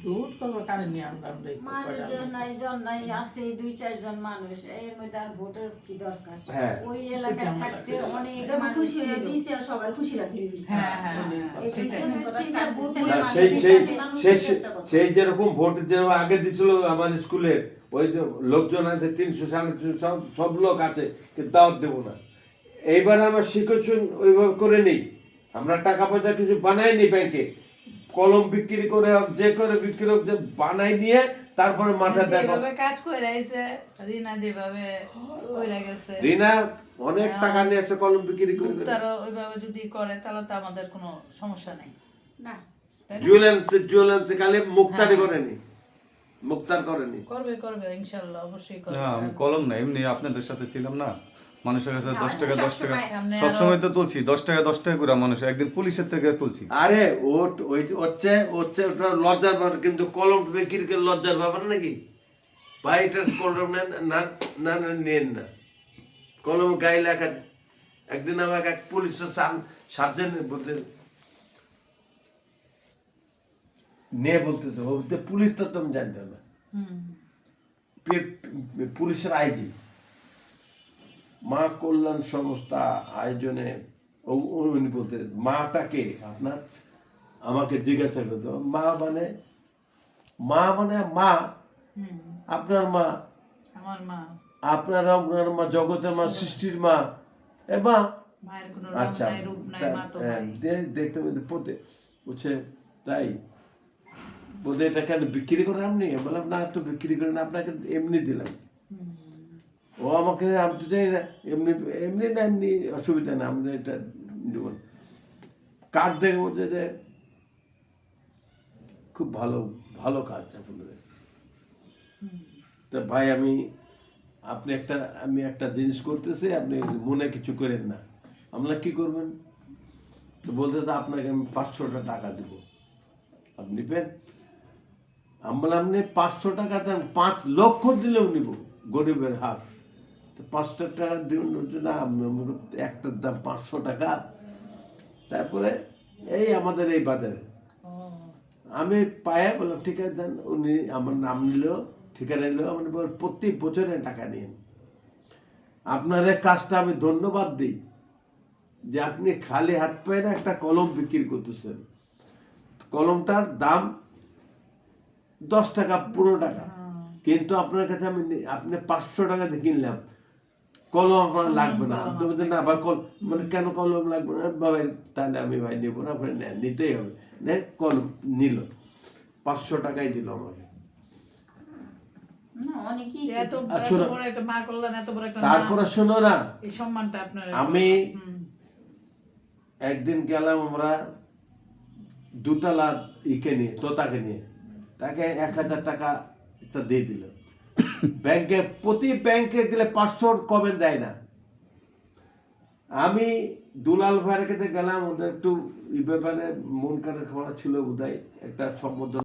হুট করে কানে নিয়ে আমরা মানুষজন নাই জন নাই আছে 2-4 জন মানুষ এর মধ্যে আর ভোটের কি দরকার হ্যাঁ। ওই এলাকায় থাকতে অনেক যেমন মানুষ খুশি ছিল। হয়ে দিছে আর সবার খুশি রাখলি হ্যাঁ হ্যাঁ এই সেটাই সিস্টেমের ঠিক আছে, ভোট ছেলে না, মানুষ সেই ঠিক সেই আছে। সেই সেই যেরকম ভোট যেরকম আগে দিছিল আমার স্কুলে ওই যে লোকজন আছে 300-350 সব সব লোক আছে কিন্তু দাওয়াত দেবো না। এইবার আমার শিক্ষণ ওইভাবে করে নেই, আমরা টাকা পয়সা কিছু বানাই নি ব্যাংকে, কলম বিক্রি করে হোক যে করে বিক্রি হোক যে বানাই নিয়ে তারপরে মাঠে দেখো। যেভাবে কাজ করে আইছে রিনা যেভাবে কইরা গেছে রিনা অনেক টাকা নিয়ে এসে কলম বিক্রি করে মুক্তারও ওইভাবে যদি করে তাহলে তো আমাদের কোনো সমস্যা নেই না জুয়েলার্স খালি মুক্তারি করেনি, মুক্তার করেনি। করবে ইনশাআল্লাহ অবশ্যই না করবে আমি কলম না, এমনি আপনাদের সাথে ছিলাম না, মানুষের কাছে না, 10 টাকা 10 টাকা সামনে সবসময় তো তুলছি, 10 টাকা 10 টাকা করে মানুষ, একদিন পুলিশের থেকে তুলছি। আরে ওই হচ্ছে হচ্ছে ওটা লজ্জার ব্যাপার, কিন্তু কলম বিক্রি করে লজ্জার ব্যাপার নাকি ভাই? এটা কলম নেন না না না নেন না, কলম গায়ে লেখা। একদিন আমাকে এক পুলিশের সার্জেন্ট বলতে নিয়ে বলতেছে, বলতে পুলিশ তো তুমি জানতে না, পুলিশের আইজি মা কল্যাণ সংস্থা আয়োজনে উনি বলতে, মাটাকে আপনার আমাকে জিজ্ঞাসা করতো, মা মানে মা আপনার মা, আমার মা আপনার মা জগতের মা, সৃষ্টির মা, এ মা। মায়ের কোনো আচ্ছা, রূপ নাই রূপ নাই মা তো হ্যাঁ, নাই দেখতে পোতে বলছে তাই বলতে, এটা কেন বিক্রি করে আপনি? বললাম না তো বিক্রি করে না, আপনাকে এমনি দিলাম। ও আমাকে, আমি তো জানি না, এমনি এমনি না, এমনি অসুবিধা না, আমরা এটা দেবো। কাজ দেখে বলছে যে খুব ভালো ভালো কাজ আপনাদের। তা ভাই আপনি একটা জিনিস করতেছি, আপনি মনে কিছু করেন না। আমরা কি করবেন? তো বলতে তো আপনাকে আমি 500 টাকা দেবো, আপনি নেবেন? আমি বললাম আপনি 500 টাকা দেন, 5 লক্ষ দিলেও নিব, গরিবের হাত। 500 টাকা দিবেন না, একটার দাম 500 টাকা। তারপরে এই আমাদের এই বাজারে আমি পায়ে বললাম ঠিক আছে দেন। উনি আমার নাম নিল, ঠিকানা নিল, আমার প্রতি বছরে টাকা নিন। আপনার এই কাজটা আমি ধন্যবাদ দিই যে আপনি খালি হাত পায়ে না একটা কলম বিক্রি করতেছেন। কলমটার দাম 10 টাকা 15 টাকা, কিন্তু আপনার কাছে আপনি 500 টাকা দিয়ে কিনলাম, কলম আপনার লাগবে না। তুমি না ভাই মানে কেন কলম লাগবে না ভাই? তাহলে আমি ভাই নেবো না, আপনি নিতেই হবে। কলম নিল, 500 টাকাই দিল আমাকে। না অনেকেই এত বড় একটা মা কল্যাণ, এত বড় একটা তারপরে শোনো না, এই সম্মানটা আপনার আমি একদিন গেলাম আমরা দুতলা নিয়ে, তোতাকে নিয়ে, তাকে 1000 টাকা একটা দিয়ে দিল। ব্যাংকে প্রতি ব্যাংকে দিলে 500 কমে দেয় না। আমি দুলাল ভাইয়ের কাছে গেলাম, ওদের একটু এই ব্যাপারে মন খারাপ ছিল বোধহয়, একটা সম্বোধন